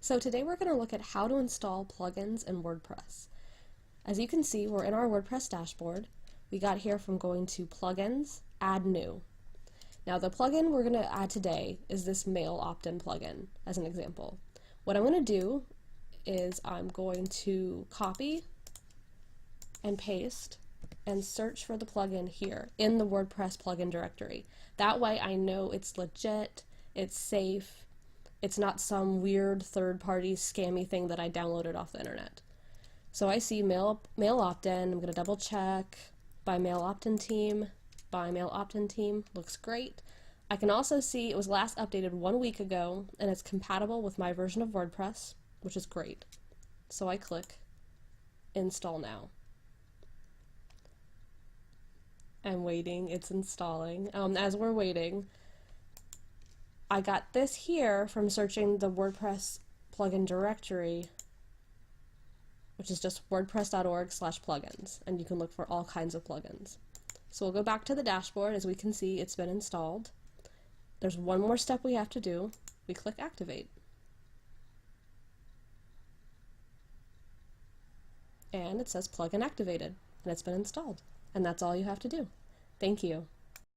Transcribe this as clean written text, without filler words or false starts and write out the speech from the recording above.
So today we're going to look at how to install plugins in WordPress. As you can see, we're in our WordPress dashboard. We got here from going to Plugins, Add New. Now the plugin we're going to add today is this mail opt-in plugin, as an example. What I'm going to do is I'm going to copy and paste and search for the plugin here in the WordPress plugin directory. That way I know it's legit, it's safe, it's not some weird third-party scammy thing that I downloaded off the internet. So I see mail opt-in. I'm going to double check by mail opt-in team. By mail opt-in team looks great. I can also see it was last updated 1 week ago and it's compatible with my version of WordPress, which is great. So I click install now. I'm waiting, it's installing. As we're waiting, I got this here from searching the WordPress plugin directory, which is just wordpress.org/plugins, and you can look for all kinds of plugins. So we'll go back to the dashboard. As we can see, it's been installed. There's one more step we have to do. We click activate. And it says plugin activated, and it's been installed. And that's all you have to do. Thank you.